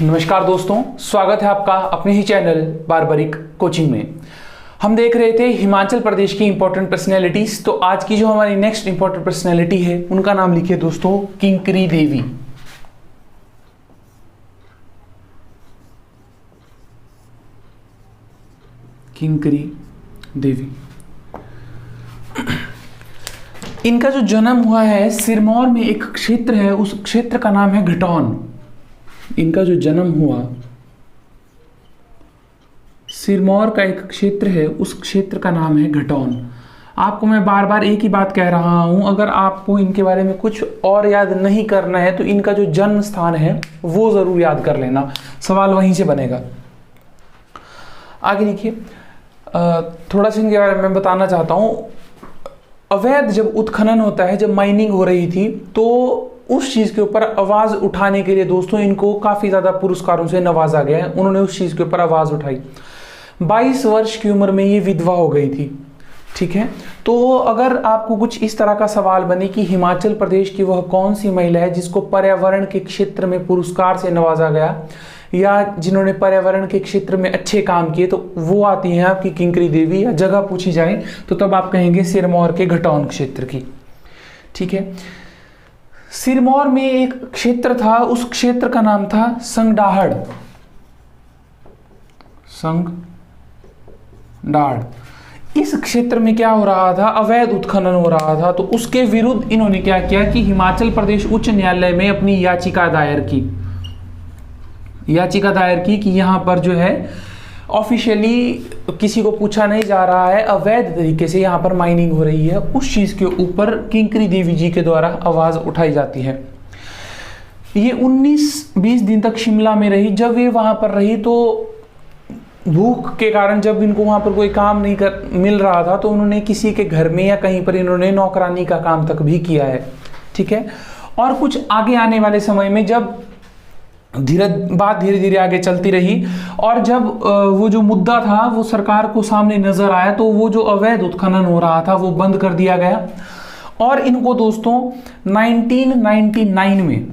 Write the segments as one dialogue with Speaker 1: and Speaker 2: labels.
Speaker 1: नमस्कार दोस्तों, स्वागत है आपका अपने ही चैनल बारबरिक कोचिंग में। हम देख रहे थे हिमाचल प्रदेश की इंपॉर्टेंट पर्सनैलिटीज। तो आज की जो हमारी नेक्स्ट इंपॉर्टेंट पर्सनैलिटी है उनका नाम लिखिए दोस्तों, किंकरी देवी। किंकरी देवी। इनका जो जन्म हुआ है सिरमौर में एक क्षेत्र है, उस क्षेत्र का नाम है घटौन। इनका जो जन्म हुआ सिरमौर का एक क्षेत्र है, उस क्षेत्र का नाम है घटौन। आपको मैं बार बार एक ही बात कह रहा हूं, अगर आपको इनके बारे में कुछ और याद नहीं करना है तो इनका जो जन्म स्थान है वो जरूर याद कर लेना, सवाल वहीं से बनेगा। आगे देखिए, थोड़ा सा इनके बारे में मैं बताना चाहता हूं। अवैध जब उत्खनन होता है, जब माइनिंग हो रही थी, तो उस चीज के ऊपर आवाज उठाने के लिए दोस्तों इनको काफी ज्यादा पुरस्कारों से नवाजा गया है। उन्होंने उस चीज के ऊपर आवाज उठाई। 22 वर्ष की उम्र में ये विधवा हो गई थी। ठीक है, तो अगर आपको कुछ इस तरह का सवाल बने कि हिमाचल प्रदेश की वह कौन सी महिला है जिसको पर्यावरण के क्षेत्र में पुरस्कार से नवाजा गया, या जिन्होंने पर्यावरण के क्षेत्र में अच्छे काम किए, तो वो आती हैं आपकी किंकरी देवी। या जगह पूछी जाए तो तब आप कहेंगे सिरमौर के घटौन क्षेत्र की। ठीक है, सिरमौर में एक क्षेत्र था, उस क्षेत्र का नाम था संगडाहड़। संगडाहड़। इस क्षेत्र में क्या हो रहा था, अवैध उत्खनन हो रहा था। तो उसके विरुद्ध इन्होंने क्या किया कि हिमाचल प्रदेश उच्च न्यायालय में अपनी याचिका दायर की कि यहां पर जो है ऑफिशियली किसी को पूछा नहीं जा रहा है, अवैध तरीके से यहाँ पर माइनिंग हो रही है। उस चीज के ऊपर किंकरी देवी जी के द्वारा आवाज उठाई जाती है। ये 19-20 दिन तक शिमला में रही। जब ये वहां पर रही तो भूख के कारण जब इनको वहां पर कोई काम नहीं मिल रहा था, तो उन्होंने किसी के घर में या कहीं पर इन्होंने नौकरानी का काम तक भी किया है। ठीक है, और कुछ आगे आने वाले समय में जब धीरे धीरे आगे चलती रही और जब वो जो मुद्दा था वो सरकार को सामने नजर आया, तो वो जो अवैध उत्खनन हो रहा था वो बंद कर दिया गया। और इनको दोस्तों 1999 में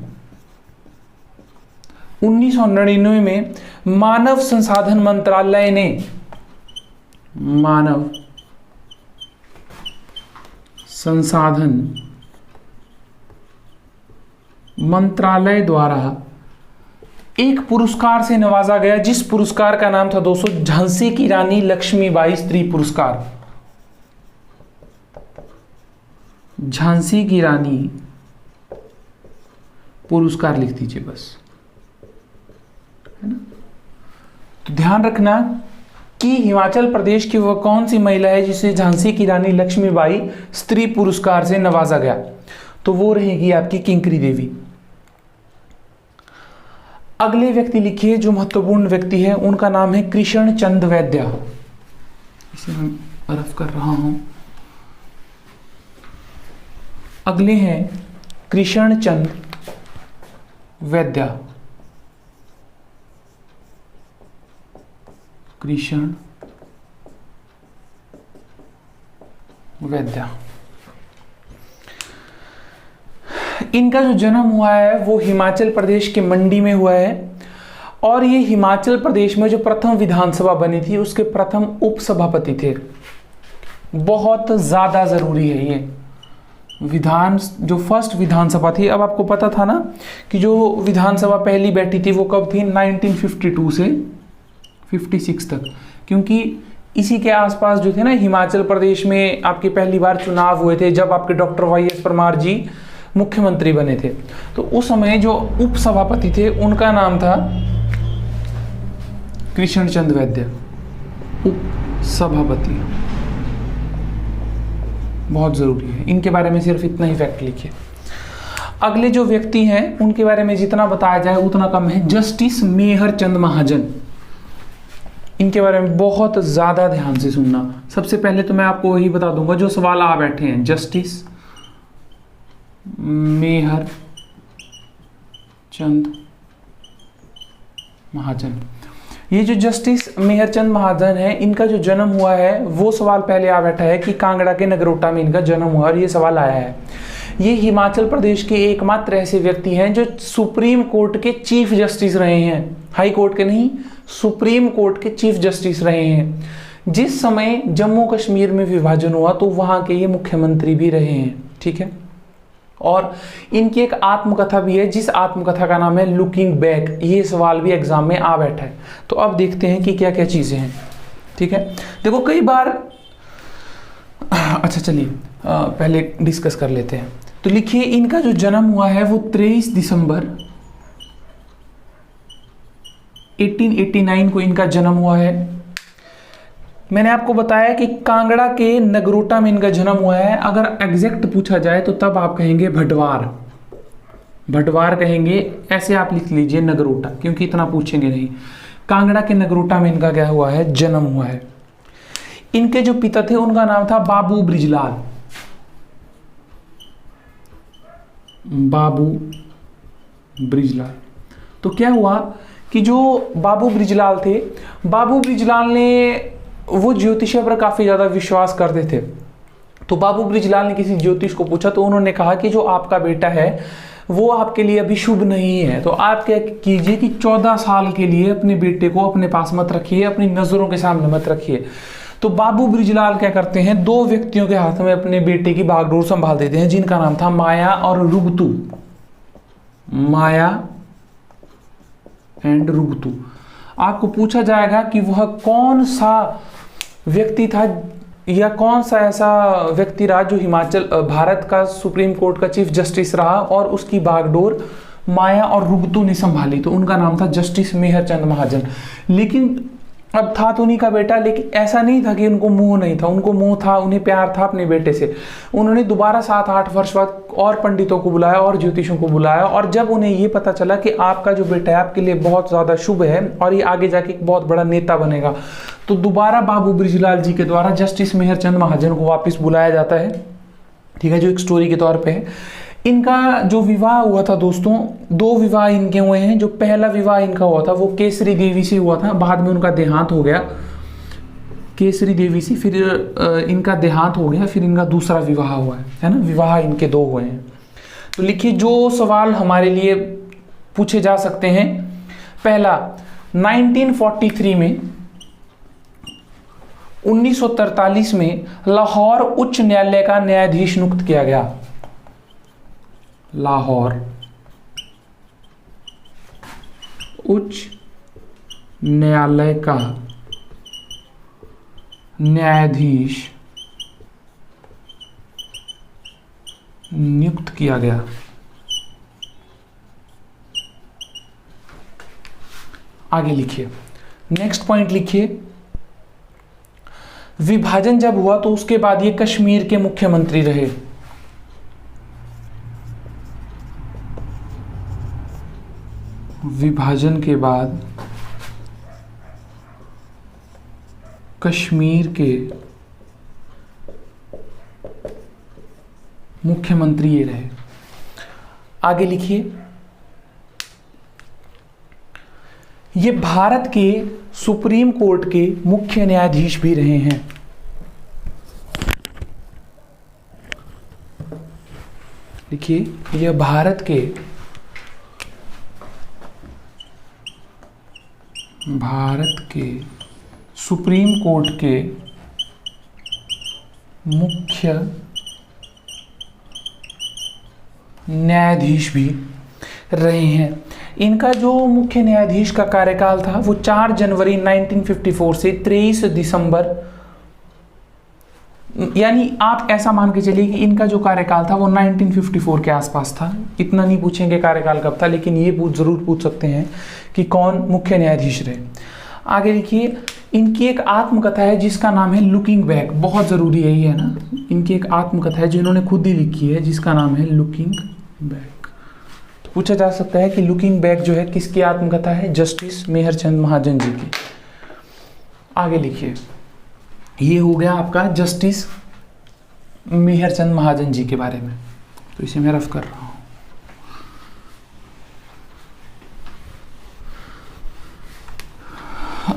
Speaker 1: 1999 में मानव संसाधन मंत्रालय ने मानव संसाधन मंत्रालय द्वारा एक पुरस्कार से नवाजा गया, जिस पुरस्कार का नाम था दोस्तों झांसी की रानी लक्ष्मीबाई स्त्री पुरस्कार। झांसी की रानी पुरस्कार लिख दीजिए बस, है ना। तो ध्यान रखना कि हिमाचल प्रदेश की वह कौन सी महिला है जिसे झांसी की रानी लक्ष्मीबाई स्त्री पुरस्कार से नवाजा गया, तो वो रहेगी आपकी किंकरी देवी। अगले व्यक्ति लिखिए, जो महत्वपूर्ण व्यक्ति है उनका नाम है कृष्ण चंद वैद्य। इसे मैं रफ कर रहा हूं। अगले हैं कृष्ण चंद वैद्य। कृष्ण वैद्य। इनका जो जन्म हुआ है वो हिमाचल प्रदेश के मंडी में हुआ है, और ये हिमाचल प्रदेश में जो प्रथम विधानसभा बनी थी उसके प्रथम उपसभापति थे। बहुत ज्यादा जरूरी है ये जो फर्स्ट विधानसभा थी। अब आपको पता था ना कि जो विधानसभा पहली बैठी थी वो कब थी, 1952 से 56 तक, क्योंकि इसी के आसपास जो थे ना हिमाचल प्रदेश में आपके पहली बार चुनाव हुए थे, जब आपके डॉक्टर वाई.एस. परमार जी मुख्यमंत्री बने थे। तो उस समय जो उपसभापति थे उनका नाम था कृष्ण चंद वैद्य। उपसभापति बहुत जरूरी है, इनके बारे में सिर्फ इतना ही फैक्ट लिखिए। अगले जो व्यक्ति हैं उनके बारे में जितना बताया जाए उतना कम है। जस्टिस मेहर चंद महाजन। इनके बारे में बहुत ज्यादा ध्यान से सुनना। सबसे पहले तो मैं आपको वही बता दूंगा जो सवाल आ बैठे हैं। जस्टिस मेहर चंद महाजन। ये जो जस्टिस मेहर चंद महाजन है, इनका जो जन्म हुआ है वो सवाल पहले आ बैठा है कि कांगड़ा के नगरोटा में इनका जन्म हुआ, और ये सवाल आया है। ये हिमाचल प्रदेश के एकमात्र ऐसे व्यक्ति हैं जो सुप्रीम कोर्ट के चीफ जस्टिस रहे हैं, हाई कोर्ट के नहीं, सुप्रीम कोर्ट के चीफ जस्टिस रहे हैं। जिस समय जम्मू कश्मीर में विभाजन हुआ तो वहां के ये मुख्यमंत्री भी रहे हैं, ठीक है। और इनकी एक आत्मकथा भी है, जिस आत्मकथा का नाम है लुकिंग बैक। ये सवाल भी एग्जाम में आ बैठा है, तो अब देखते हैं कि क्या क्या चीजें हैं, ठीक है। देखो कई बार, अच्छा चलिए पहले डिस्कस कर लेते हैं। तो लिखिए, इनका जो जन्म हुआ है वो 23 दिसंबर 1889 को इनका जन्म हुआ है। मैंने आपको बताया कि कांगड़ा के नगरोटा में इनका जन्म हुआ है। अगर एग्जैक्ट पूछा जाए तो तब आप कहेंगे भटवार, भटवार कहेंगे, ऐसे आप लिख लीजिए नगरोटा, क्योंकि इतना पूछेंगे नहीं। कांगड़ा के नगरोटा में इनका क्या हुआ है, जन्म हुआ है। इनके जो पिता थे उनका नाम था बाबू ब्रिजलाल, बाबू ब्रिजलाल। तो क्या हुआ कि जो बाबू ब्रिजलाल थे, बाबू ब्रिजलाल ने, वो ज्योतिष पर काफी ज्यादा विश्वास करते थे। तो बाबू ब्रिजलाल ने किसी ज्योतिष को पूछा, तो उन्होंने कहा कि जो आपका बेटा है वो आपके लिए अभी शुभ नहीं है, तो आप क्या कीजिए कि 14 साल के लिए अपने बेटे को अपने पास मत रखिए, अपनी नजरों के सामने मत रखिए। तो बाबू ब्रिजलाल क्या करते हैं, 2 व्यक्तियों के हाथ में अपने बेटे की बागडोर संभाल देते हैं, जिनका नाम था माया और रुगतू, माया एंड रुगतू। आपको पूछा जाएगा कि वह कौन सा व्यक्ति था या कौन सा ऐसा व्यक्ति रहा जो हिमाचल भारत का सुप्रीम कोर्ट का चीफ जस्टिस रहा और उसकी बागडोर माया और रुगतू ने संभाली। तो उनका नाम था जस्टिस मेहरचंद महाजन। लेकिन अब था तो उन्हीं का बेटा, लेकिन ऐसा नहीं था कि उनको मोह नहीं था, उनको मोह था, उन्हें प्यार था अपने बेटे से। उन्होंने दोबारा 7-8 वर्ष बाद और पंडितों को बुलाया और ज्योतिषों को बुलाया, और जब उन्हें ये पता चला कि आपका जो बेटा है आपके लिए बहुत ज़्यादा शुभ है और ये आगे जाके एक बहुत बड़ा नेता बनेगा, तो दोबारा बाबू ब्रिजलाल जी के द्वारा जस्टिस मेहरचंद महाजन को वापस बुलाया जाता है, ठीक है, जो एक स्टोरी के तौर पर है। इनका जो विवाह हुआ था दोस्तों, 2 विवाह इनके हुए हैं। जो पहला विवाह इनका हुआ था वो केसरी देवी से हुआ था, बाद में उनका देहांत हो गया केसरी देवी से, फिर इनका देहांत हो गया, फिर इनका दूसरा विवाह हुआ है ना, विवाह इनके 2 हुए हैं। तो लिखिए जो सवाल हमारे लिए पूछे जा सकते हैं। पहला, 1943 में 1943 में लाहौर उच्च न्यायालय का न्यायाधीश नियुक्त किया गया। लाहौर उच्च न्यायालय का न्यायाधीश नियुक्त किया गया। आगे लिखिए, नेक्स्ट पॉइंट लिखिए, विभाजन जब हुआ तो उसके बाद ये कश्मीर के मुख्यमंत्री रहे। विभाजन के बाद कश्मीर के मुख्यमंत्री ये रहे। आगे लिखिए, ये भारत के सुप्रीम कोर्ट के मुख्य न्यायाधीश भी रहे हैं। लिखिए, यह भारत के सुप्रीम कोर्ट के मुख्य न्यायाधीश भी रहे हैं। इनका जो मुख्य न्यायाधीश का कार्यकाल था वो 4 जनवरी 1954 से 23 दिसंबर, यानी आप ऐसा मान के चलिए कि इनका जो कार्यकाल था वो 1954 के आसपास था। इतना नहीं पूछेंगे कार्यकाल कब था, लेकिन ये जरूर पूछ सकते हैं कि कौन मुख्य न्यायाधीश रहे। आगे लिखिए, इनकी एक आत्मकथा है जिसका नाम है लुकिंग बैक। बहुत जरूरी है ये, है ना। इनकी एक आत्मकथा है जो इन्होंने खुद ही लिखी है, जिसका नाम है लुकिंग बैक। तो पूछा जा सकता है कि लुकिंग बैक जो है किसकी आत्मकथा है, जस्टिस मेहरचंद महाजन जी की। आगे लिखिए, ये हो गया आपका जस्टिस मेहरचंद महाजन जी के बारे में, तो इसे मैं रफ कर रहा हूं।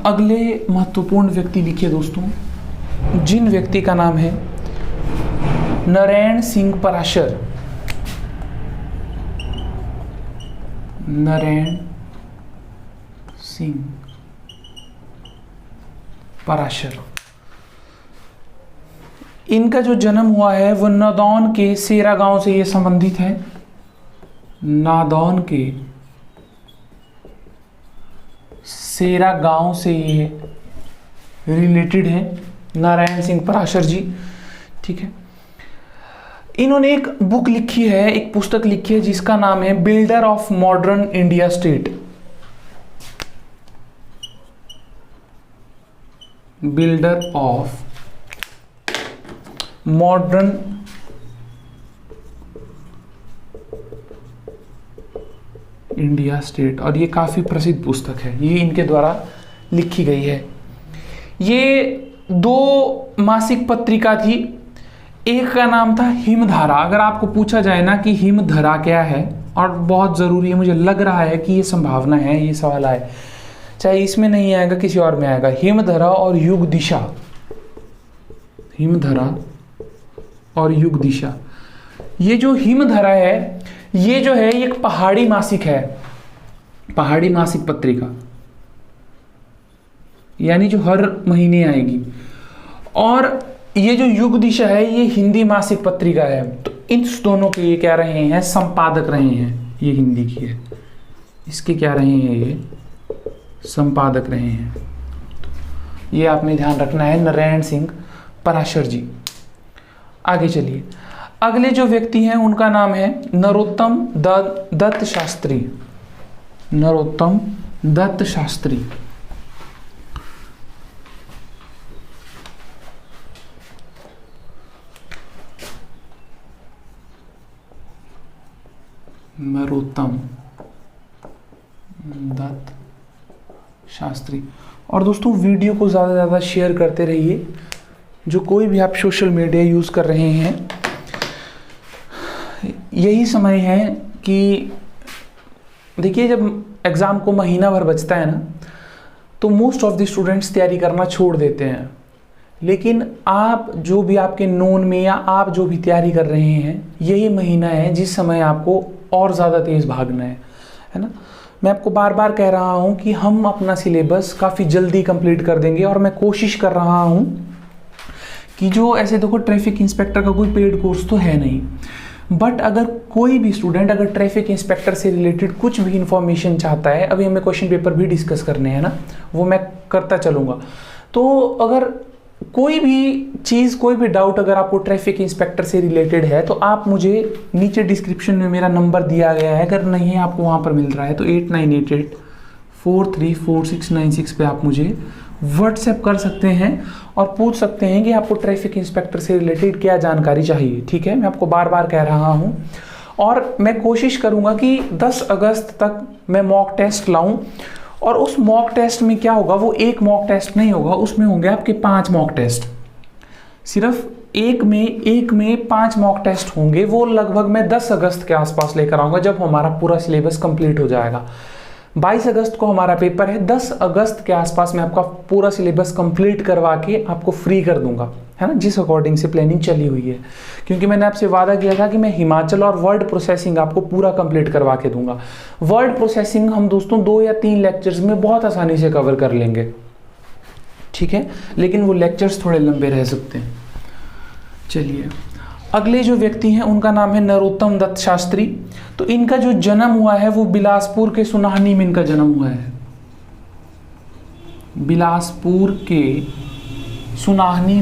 Speaker 1: अगले महत्वपूर्ण व्यक्ति लिखिए दोस्तों, जिन व्यक्ति का नाम है नारायण सिंह पराशर। नरेन सिंह पराशर। इनका जो जन्म हुआ है वो नादौन के सेरा गांव से ये संबंधित है। नादौन के सेरा गांव से ये रिलेटेड है, नारायण सिंह पराशर जी। ठीक है, इन्होंने एक बुक लिखी है, एक पुस्तक लिखी है जिसका नाम है builder of modern India state. Builder of modern India state, और ये काफी प्रसिद्ध पुस्तक है, ये इनके द्वारा लिखी गई है। ये 2 मासिक पत्रिका थी, एक का नाम था हिमधारा। अगर आपको पूछा जाए ना कि हिमधारा क्या है, और बहुत ज़रूरी है, मुझे लग रहा है कि ये संभावना है ये सवाल आए, चाहे इसमें नहीं आएगा किसी और में आएगा। हिमधारा और युग दिशा, हिमधारा और युग दिशा। ये जो हिमधारा है ये जो है ये एक पहाड़ी मासिक है, पहाड़ी मासिक पत्रिका, यानी जो हर महीने आएगी। और ये जो युग दिशा है ये हिंदी मासिक पत्रिका है। तो इन दोनों के ये क्या रहे हैं, संपादक रहे हैं। ये हिंदी की है, इसके क्या रहे हैं, ये संपादक रहे हैं। ये आपने ध्यान रखना है, नारायण सिंह पराशर जी। आगे चलिए, अगले जो व्यक्ति हैं उनका नाम है नरोत्तम दत्त शास्त्री। नरोत्तम दत्त शास्त्री। नरोत्तम दत्त शास्त्री। और दोस्तों वीडियो को ज़्यादा से ज़्यादा शेयर करते रहिए, जो कोई भी आप सोशल मीडिया यूज़ कर रहे हैं। यही समय है कि देखिए, जब एग्ज़ाम को महीना भर बचता है ना, तो मोस्ट ऑफ द स्टूडेंट्स तैयारी करना छोड़ देते हैं। लेकिन आप जो भी आपके नोन में या आप जो भी तैयारी कर रहे हैं, यही महीना है जिस समय आपको और ज़्यादा तेज़ भागना है ना। मैं आपको बार बार कह रहा हूँ कि हम अपना सिलेबस काफ़ी जल्दी कंप्लीट कर देंगे, और मैं कोशिश कर रहा हूँ कि जो ऐसे देखो ट्रैफिक इंस्पेक्टर का कोई पेड कोर्स तो है नहीं, बट अगर कोई भी स्टूडेंट अगर ट्रैफिक इंस्पेक्टर से रिलेटेड कुछ भी इंफॉर्मेशन चाहता है, अभी हमें क्वेश्चन पेपर भी डिस्कस करने हैं ना, वो मैं करता चलूँगा। तो अगर कोई भी चीज़, कोई भी डाउट अगर आपको ट्रैफिक इंस्पेक्टर से रिलेटेड है, तो आप मुझे नीचे डिस्क्रिप्शन में मेरा नंबर दिया गया है, अगर नहीं है आपको वहाँ पर मिल रहा है, तो 8988434696 पे आप मुझे व्हाट्सएप कर सकते हैं और पूछ सकते हैं कि आपको ट्रैफिक इंस्पेक्टर से रिलेटेड क्या जानकारी चाहिए। ठीक है, मैं आपको बार बार कह रहा हूँ, और मैं कोशिश करूँगा कि 10 अगस्त तक मैं मॉक टेस्ट लाऊँ। और उस मॉक टेस्ट में क्या होगा, वो एक मॉक टेस्ट नहीं होगा, उसमें होंगे आपके 5 मॉक टेस्ट। सिर्फ एक में 5 मॉक टेस्ट होंगे। वो लगभग मैं 10 अगस्त के आसपास लेकर आऊँगा, जब हमारा पूरा सिलेबस कंप्लीट हो जाएगा। 22 अगस्त को हमारा पेपर है, 10 अगस्त के आसपास मैं आपका पूरा सिलेबस कंप्लीट करवा के आपको फ्री कर दूंगा, है ना, जिस अकॉर्डिंग से प्लानिंग चली हुई है। क्योंकि मैंने आपसे वादा किया था कि मैं हिमाचल और वर्ड प्रोसेसिंग आपको पूरा कंप्लीट करवा के दूंगा। वर्ड प्रोसेसिंग हम दोस्तों 2 या 3 लेक्चर्स में बहुत आसानी से कवर कर लेंगे, ठीक है, लेकिन वो लेक्चर्स थोड़े लंबे रह सकते हैं। चलिए, अगले जो व्यक्ति हैं उनका नाम है नरोत्तम दत्त शास्त्री। तो इनका जो जन्म हुआ है वो बिलासपुर के सुनाहनी में इनका जन्म हुआ है। बिलासपुर के सुनाहनी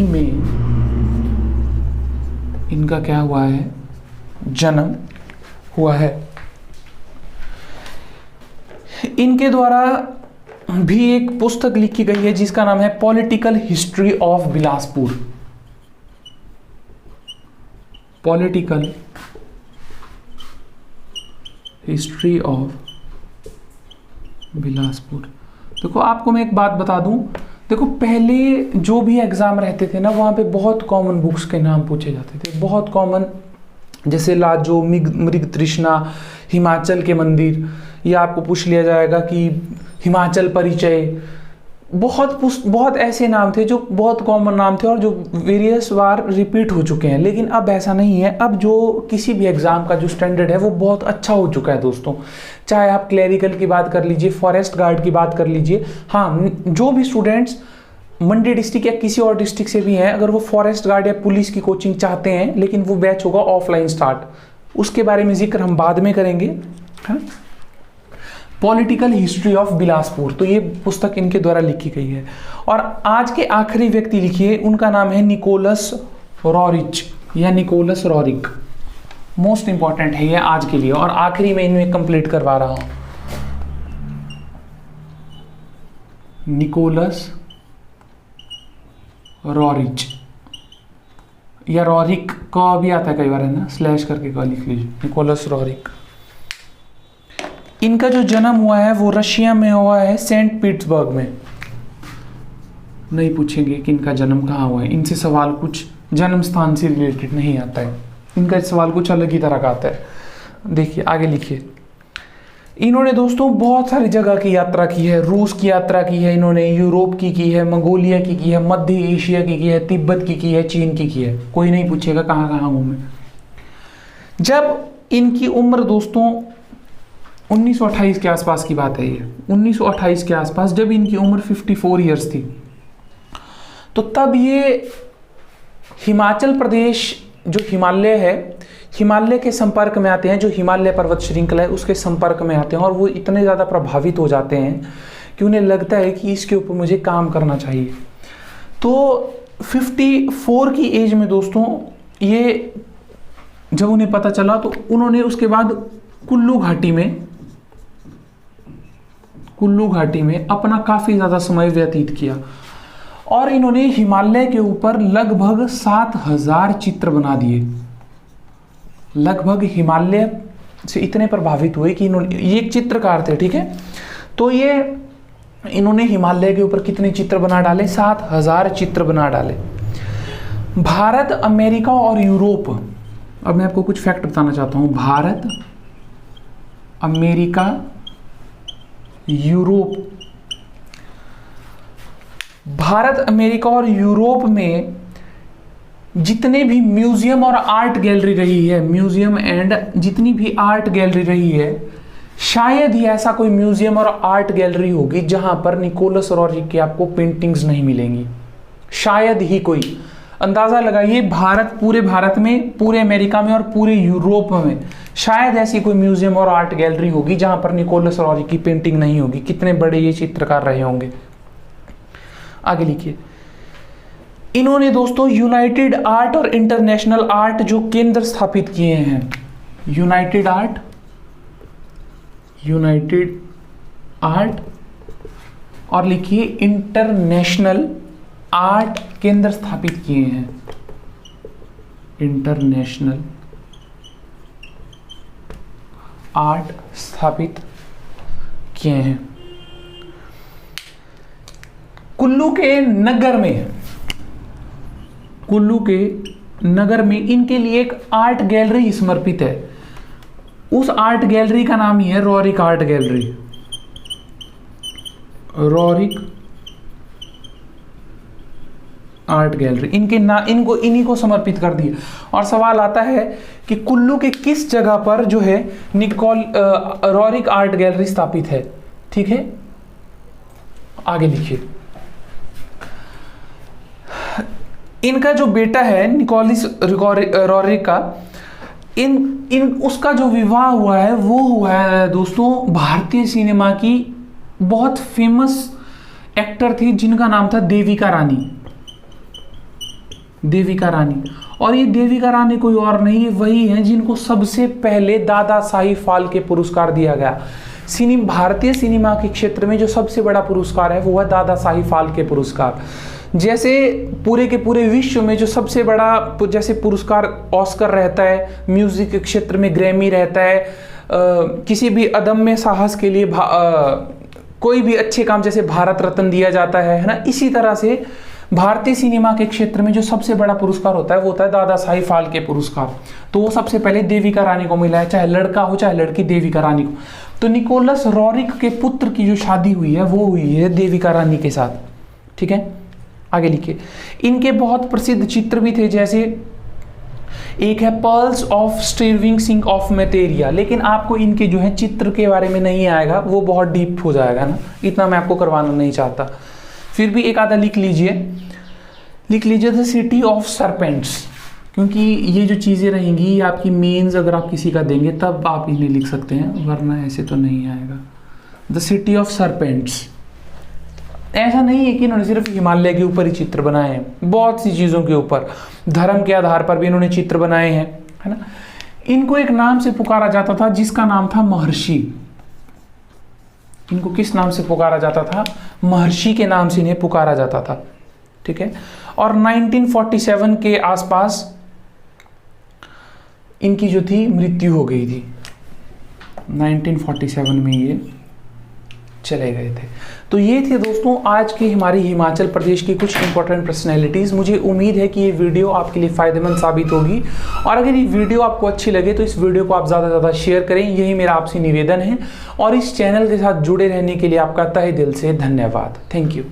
Speaker 1: में इनका क्या हुआ है, जन्म हुआ है। इनके द्वारा भी एक पुस्तक लिखी गई है जिसका नाम है political history of Bilaspur. Political history of Bilaspur. देखो, आपको मैं एक बात बता दूं, देखो पहले जो भी एग्जाम रहते थे ना, वहाँ पे बहुत कॉमन बुक्स के नाम पूछे जाते थे, बहुत कॉमन, जैसे लाजो, मृग तृष्णा, हिमाचल के मंदिर, या आपको पूछ लिया जाएगा कि हिमाचल परिचय, बहुत ऐसे नाम थे जो बहुत कॉमन नाम थे और जो वेरियस बार रिपीट हो चुके हैं, लेकिन अब ऐसा नहीं है। अब जो किसी भी एग्जाम का जो स्टैंडर्ड है वो बहुत अच्छा हो चुका है दोस्तों। चाहे आप क्लैरिकल की बात कर लीजिए, फॉरेस्ट गार्ड की बात कर लीजिए। हाँ, जो भी स्टूडेंट्स मंडी डिस्ट्रिक्ट या किसी और डिस्ट्रिक्ट से भी हैं, अगर वो फॉरेस्ट गार्ड या पुलिस की कोचिंग चाहते हैं, लेकिन वो बैच होगा ऑफलाइन स्टार्ट, उसके बारे में जिक्र हम बाद में करेंगे। है पॉलिटिकल हिस्ट्री ऑफ बिलासपुर, तो ये पुस्तक इनके द्वारा लिखी गई है। और आज के आखिरी व्यक्ति लिखिए, उनका नाम है निकोलस रॉरिच या निकोलस रॉरिक। मोस्ट इंपॉर्टेंट है ये आज के लिए, और आखिरी में इनमें कंप्लीट करवा रहा हूं। निकोलस रॉरिच या रॉरिक का भी आता है कई बार, है ना, स्लैश करके का लिख लीजिए, निकोलस रॉरिक। इनका जो जन्म हुआ है वो रशिया में हुआ है, सेंट पीटर्सबर्ग में। नहीं पूछेंगे कि इनका जन्म कहाँ हुआ है, इनसे सवाल कुछ जन्म स्थान से रिलेटेड नहीं आता है, इनका सवाल कुछ अलग ही तरह का आता है। देखिए आगे लिखिए। इन्होंने दोस्तों बहुत सारी जगह की यात्रा की है। रूस की यात्रा की है इन्होंने, यूरोप की है, मंगोलिया की है, मध्य एशिया की है, तिब्बत की है, चीन की है। कोई नहीं पूछेगा कहाँ कहाँ घूमे। जब इनकी उम्र दोस्तों 1928 के आसपास की बात है, ये 1928 के आसपास जब इनकी उम्र 54 ईयर्स थी, तो तब ये हिमाचल प्रदेश जो हिमालय है, हिमालय के संपर्क में आते हैं। जो हिमालय पर्वत श्रृंखला है उसके संपर्क में आते हैं, और वो इतने ज़्यादा प्रभावित हो जाते हैं कि उन्हें लगता है कि इसके ऊपर मुझे काम करना चाहिए। तो 54 की एज में दोस्तों ये जब उन्हें पता चला, तो उन्होंने उसके बाद कुल्लू घाटी में अपना काफ़ी ज़्यादा समय व्यतीत किया, और इन्होंने हिमालय के ऊपर लगभग 7000 चित्र बना दिए। लगभग हिमालय से इतने प्रभावित हुए कि इन्होंने, ये एक चित्रकार थे, ठीक है, तो ये इन्होंने हिमालय के ऊपर कितने चित्र बना डाले, 7000 चित्र बना डाले। भारत, अमेरिका और यूरोप, अब मैं आपको कुछ फैक्ट बताना चाहता हूं। Bharat, America, Europe, Bharat, America और यूरोप में जितने भी म्यूजियम और आर्ट गैलरी रही है, म्यूजियम एंड जितनी भी आर्ट गैलरी रही है, शायद ही ऐसा कोई म्यूजियम और आर्ट गैलरी होगी जहां पर निकोलस रॉरिक की आपको पेंटिंग्स नहीं मिलेंगी। शायद ही कोई, अंदाजा लगाइए, पूरे भारत में, पूरे अमेरिका में और पूरे यूरोप में शायद ऐसी कोई म्यूजियम और आर्ट गैलरी होगी जहां पर निकोलस रॉरिक की पेंटिंग नहीं होगी। कितने बड़े ये चित्रकार रहे होंगे। आगे लिखिए। इन्होंने दोस्तों यूनाइटेड आर्ट और इंटरनेशनल आर्ट जो केंद्र स्थापित किए हैं, यूनाइटेड आर्ट और लिखिए इंटरनेशनल आर्ट केंद्र स्थापित किए हैं। इंटरनेशनल आर्ट स्थापित किए हैं। कुल्लू के नगर में इनके लिए एक आर्ट गैलरी समर्पित है। उस आर्ट गैलरी का नाम ही है Roerich art gallery. Roerich art gallery इन्हीं को समर्पित कर दिया। और सवाल आता है कि कुल्लू के किस जगह पर जो है रॉरिक आर्ट गैलरी स्थापित है। ठीक है, आगे लिखिए। इनका जो बेटा है निकोलस रॉरिक का, उसका जो विवाह हुआ है वो हुआ है दोस्तों भारतीय सिनेमा की बहुत फेमस एक्टर थी जिनका नाम था देविका रानी। और ये देविका रानी कोई और नहीं, वही हैं जिनको सबसे पहले दादा साहिब फाल्के पुरस्कार दिया गया। भारतीय सिनेमा के क्षेत्र में जो सबसे बड़ा पुरस्कार है वो है दादा साहिब फाल्के पुरस्कार। जैसे पूरे के पूरे विश्व में जो सबसे बड़ा जैसे पुरस्कार ऑस्कर रहता है, म्यूजिक के क्षेत्र में ग्रैमी रहता है, किसी भी अदम्य साहस के लिए कोई भी अच्छे काम जैसे भारत रत्न दिया जाता है ना, इसी तरह से भारतीय सिनेमा के क्षेत्र में जो सबसे बड़ा पुरस्कार होता है वो होता है दादा साहिब फाल्के पुरस्कार। तो वो सबसे पहले देविका रानी को मिला है, चाहे लड़का हो चाहे लड़की, देविका रानी को। तो निकोलस रॉरिक के पुत्र की जो शादी हुई है वो हुई है देविका रानी के साथ। ठीक है, आगे लिखिए। इनके बहुत प्रसिद्ध चित्र भी थे, जैसे एक है पर्ल्स ऑफ स्टीर्विंग सिंक ऑफ मैटेरिया, लेकिन आपको इनके जो है चित्र के बारे में नहीं आएगा, वो बहुत डीप हो जाएगा ना, इतना मैं आपको करवाना नहीं चाहता। फिर भी एक आधा लिख लीजिए द सिटी ऑफ सरपेंट्स, क्योंकि ये जो चीज़ें रहेंगी ये आपकी मेंस अगर आप किसी का देंगे तब आप इन्हें लिख सकते हैं, वरना ऐसे तो नहीं आएगा। The city of serpents. ऐसा नहीं है कि इन्होंने सिर्फ हिमालय के ऊपर ही चित्र बनाए हैं, बहुत सी चीज़ों के ऊपर, धर्म के आधार पर भी इन्होंने चित्र बनाए हैं, है ना। इनको एक नाम से पुकारा जाता था जिसका नाम था महर्षि। इनको किस नाम से पुकारा जाता था? महर्षि के नाम से इन्हें पुकारा जाता था। ठीक है, और 1947 के आसपास इनकी जो थी मृत्यु हो गई थी। 1947 में ये चले गए थे। तो ये थे दोस्तों आज की हमारी हिमाचल प्रदेश की कुछ इंपॉर्टेंट पर्सनैलिटीज़। मुझे उम्मीद है कि ये वीडियो आपके लिए फ़ायदेमंद साबित होगी, और अगर ये वीडियो आपको अच्छी लगे तो इस वीडियो को आप ज़्यादा से ज़्यादा शेयर करें, यही मेरा आपसे निवेदन है। और इस चैनल के साथ जुड़े रहने के लिए आपका तहे दिल से धन्यवाद। Thank you.